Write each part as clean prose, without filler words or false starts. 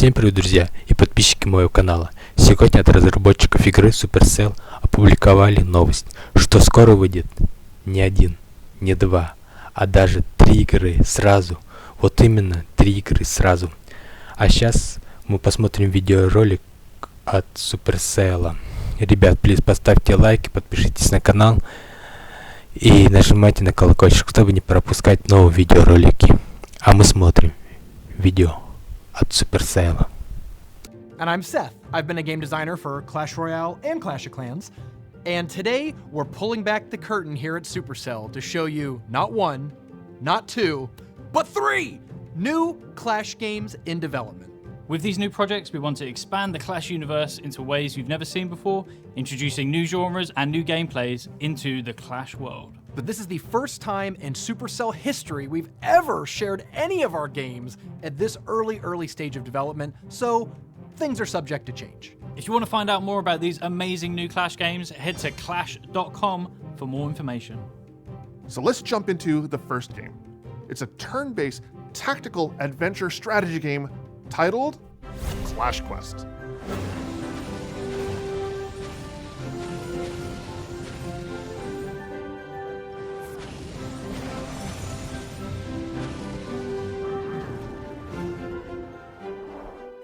Всем привет, друзья и подписчики моего канала. Сегодня от разработчиков игры Supercell опубликовали новость, что скоро выйдет не один, не два, а даже 3 игры сразу. Вот именно 3 игры сразу. А сейчас мы посмотрим видеоролик от Supercell. Ребят, плиз, поставьте лайки, подпишитесь на канал и нажимайте на колокольчик, чтобы не пропускать новые видеоролики. А мы смотрим видео от Supercell. And I'm Seth. I've been a game designer for Clash Royale and Clash of Clans. And today, we're pulling back the curtain here at Supercell to show you not 1, not 2, but 3 new Clash games in development. With these new projects, we want to expand the Clash universe into ways you've never seen before, introducing new genres and new gameplays into the Clash world. But this is the first time in Supercell history we've ever shared any of our games at this early stage of development, so things are subject to change. If you want to find out more about these amazing new Clash games, head to clash.com for more information. So let's jump into the first game. It's a turn-based tactical adventure strategy game titled Clash Quest.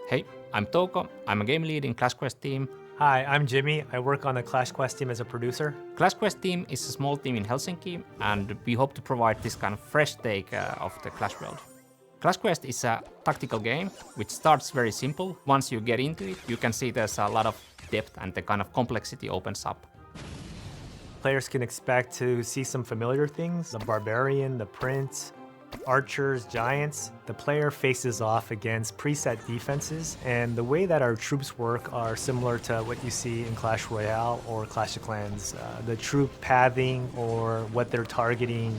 Hey, I'm Toko. I'm a game lead in Clash Quest team. Hi, I'm Jimmy. I work on the Clash Quest team as a producer. Clash Quest team is a small team in Helsinki, and we hope to provide this kind of fresh take of the Clash world. Clash Quest is a tactical game which starts very simple. Once you get into it, you can see there's a lot of depth and the kind of complexity opens up. Players can expect to see some familiar things: the barbarian, the prince, archers, giants. The player faces off against preset defenses, and the way that our troops work are similar to what you see in Clash Royale or Clash of Clans. The troop pathing or what they're targeting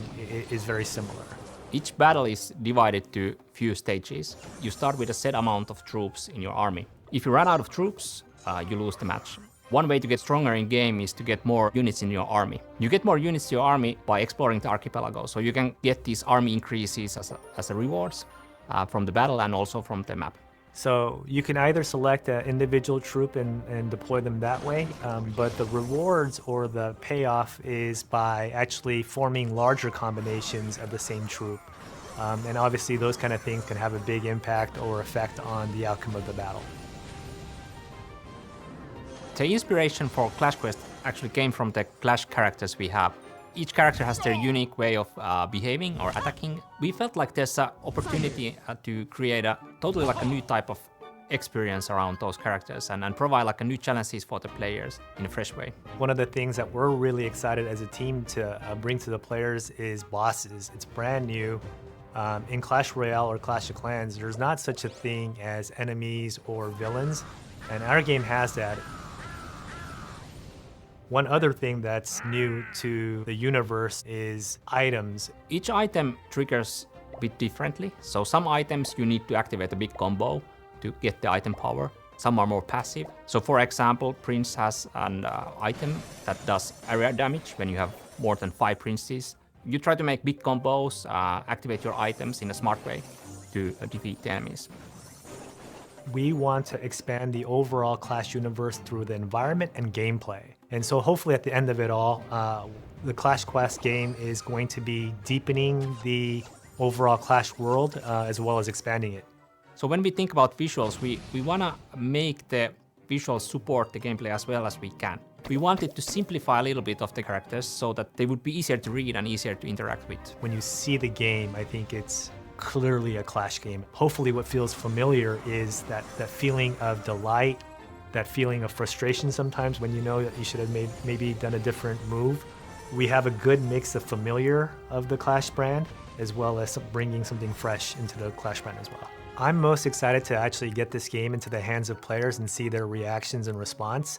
is very similar. Each battle is divided to few stages. You start with a set amount of troops in your army. If you run out of troops, you lose the match. One way to get stronger in game is to get more units in your army. You get more units to your army by exploring the archipelago, so you can get these army increases as a rewards from the battle and also from the map. So you can either select an individual troop and deploy them that way, but the rewards or the payoff is by actually forming larger combinations of the same troop. And obviously those kind of things can have a big impact or effect on the outcome of the battle. The inspiration for Clash Quest actually came from the Clash characters we have. Each character has their unique way of behaving or attacking. We felt like there's an opportunity to create a totally like a new type of experience around those characters and provide like a new challenges for the players in a fresh way. One of the things that we're really excited as a team to bring to the players is bosses. It's brand new. In Clash Royale or Clash of Clans, there's not such a thing as enemies or villains, and our game has that. One other thing that's new to the universe is items. Each item triggers a bit differently. So some items you need to activate a big combo to get the item power. Some are more passive. So for example, Prince has an item that does area damage when you have more than 5 princes. You try to make big combos, activate your items in a smart way to defeat the enemies. We want to expand the overall Clash universe through the environment and gameplay. And so hopefully at the end of it all, the Clash Quest game is going to be deepening the overall Clash world as well as expanding it. So when we think about visuals, we want to make the visuals support the gameplay as well as we can. We wanted to simplify a little bit of the characters so that they would be easier to read and easier to interact with. When you see the game, I think it's clearly a Clash game. Hopefully what feels familiar is that feeling of delight, that feeling of frustration sometimes when you know that you should have maybe done a different move. We have a good mix of familiar of the Clash brand as well as bringing something fresh into the Clash brand as well. I'm most excited to actually get this game into the hands of players and see their reactions and response.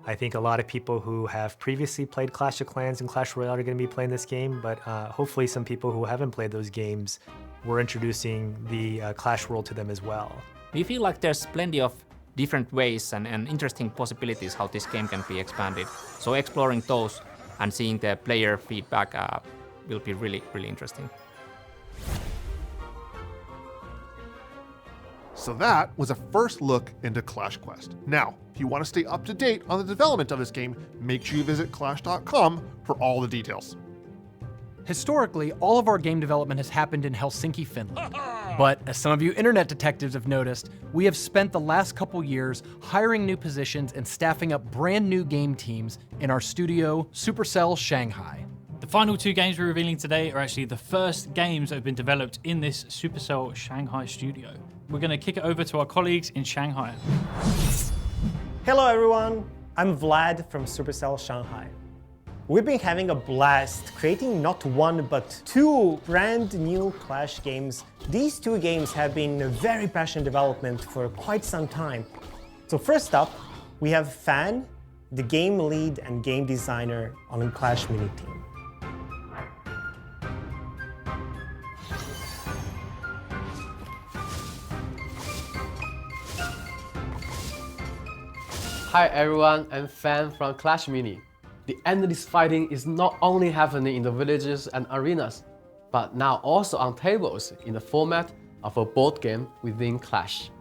I think a lot of people who have previously played Clash of Clans and Clash Royale are going to be playing this game, but hopefully some people who haven't played those games, we're introducing the Clash world to them as well. We feel like there's plenty of different ways and interesting possibilities how this game can be expanded. So exploring those and seeing the player feedback will be really interesting. So that was a first look into Clash Quest. Now, if you want to stay up to date on the development of this game, make sure you visit clash.com for all the details. Historically, all of our game development has happened in Helsinki, Finland. But as some of you internet detectives have noticed, we have spent the last couple years hiring new positions and staffing up brand new game teams in our studio, Supercell Shanghai. The final two games we're revealing today are actually the first games that have been developed in this Supercell Shanghai studio. We're going to kick it over to our colleagues in Shanghai. Hello everyone, I'm Vlad from Supercell Shanghai. We've been having a blast creating not one but two brand new Clash games. These two games have been in very passionate development for quite some time. So first up, we have Fan, the game lead and game designer on the Clash Mini team. Hi everyone, I'm Fan from Clash Mini. The endless fighting is not only happening in the villages and arenas, but now also on tables in the format of a board game within Clash.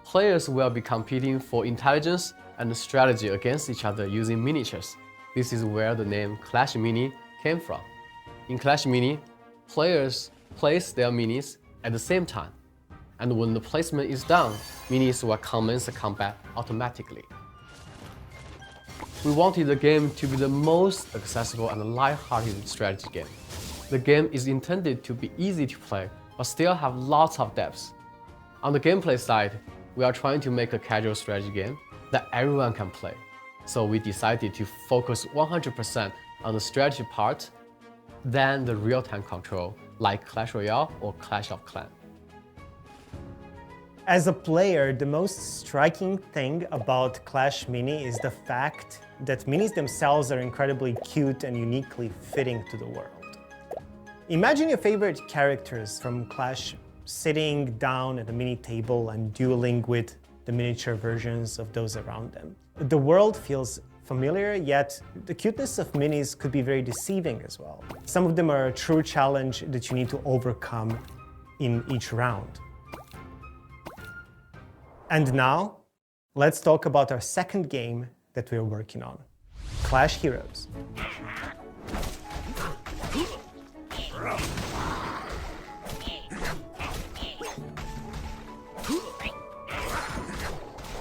Players will be competing for intelligence and strategy against each other using miniatures. This is where the name Clash Mini came from. In Clash Mini, players place their minis at the same time, and when the placement is done, minis will commence the combat automatically. We wanted the game to be the most accessible and light-hearted strategy game. The game is intended to be easy to play, but still have lots of depth. On the gameplay side, we are trying to make a casual strategy game that everyone can play. So we decided to focus 100% on the strategy part than the real-time control, like Clash Royale or Clash of Clans. As a player, the most striking thing about Clash Mini is the fact that minis themselves are incredibly cute and uniquely fitting to the world. Imagine your favorite characters from Clash sitting down at a mini table and dueling with the miniature versions of those around them. The world feels familiar, yet the cuteness of minis could be very deceiving as well. Some of them are a true challenge that you need to overcome in each round. And now, let's talk about our second game that we're working on, Clash Heroes.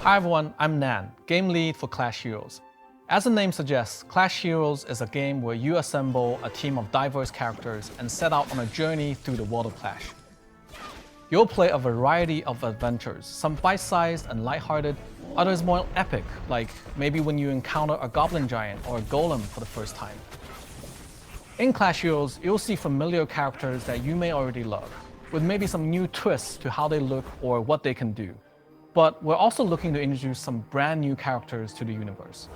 Hi everyone, I'm Nan, game lead for Clash Heroes. As the name suggests, Clash Heroes is a game where you assemble a team of diverse characters and set out on a journey through the world of Clash. You'll play a variety of adventures, some bite-sized and lighthearted, others more epic, like maybe when you encounter a goblin giant or a golem for the first time. In Clash Heroes, you'll see familiar characters that you may already love, with maybe some new twists to how they look or what they can do. But we're also looking to introduce some brand new characters to the universe.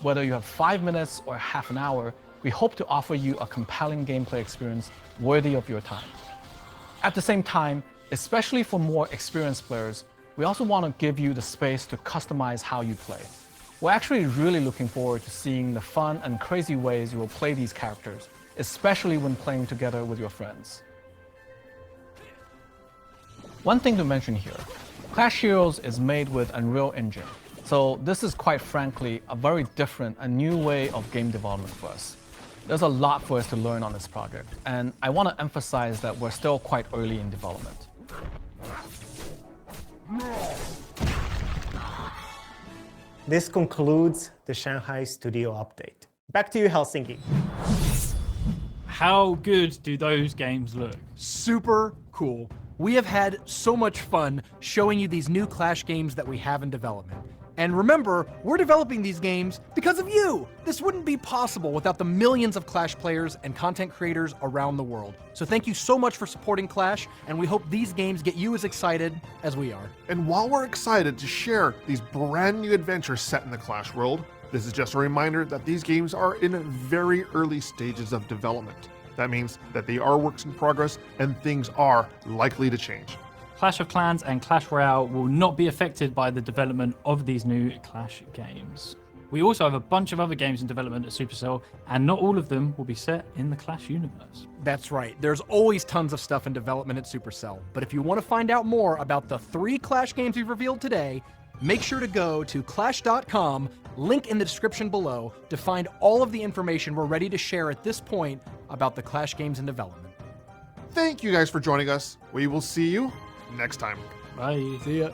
Whether you have 5 minutes or half an hour, we hope to offer you a compelling gameplay experience worthy of your time. At the same time, especially for more experienced players, we also want to give you the space to customize how you play. We're actually really looking forward to seeing the fun and crazy ways you will play these characters, especially when playing together with your friends. One thing to mention here, Clash Heroes is made with Unreal Engine, so this is quite frankly a very different and new way of game development for us. There's a lot for us to learn on this project, and I want to emphasize that we're still quite early in development. This concludes the Shanghai studio update. Back to you, Helsinki. How good do those games look? Super cool. We have had so much fun showing you these new Clash games that we have in development. And remember, we're developing these games because of you! This wouldn't be possible without the millions of Clash players and content creators around the world. So thank you so much for supporting Clash, and we hope these games get you as excited as we are. And while we're excited to share these brand new adventures set in the Clash world, this is just a reminder that these games are in very early stages of development. That means that they are works in progress and things are likely to change. Clash of Clans and Clash Royale will not be affected by the development of these new Clash games. We also have a bunch of other games in development at Supercell, and not all of them will be set in the Clash universe. That's right. There's always tons of stuff in development at Supercell. But if you want to find out more about the 3 Clash games we've revealed today, make sure to go to clash.com, link in the description below, to find all of the information we're ready to share at this point about the Clash games in development. Thank you guys for joining us. We will see you next time. Bye. See ya.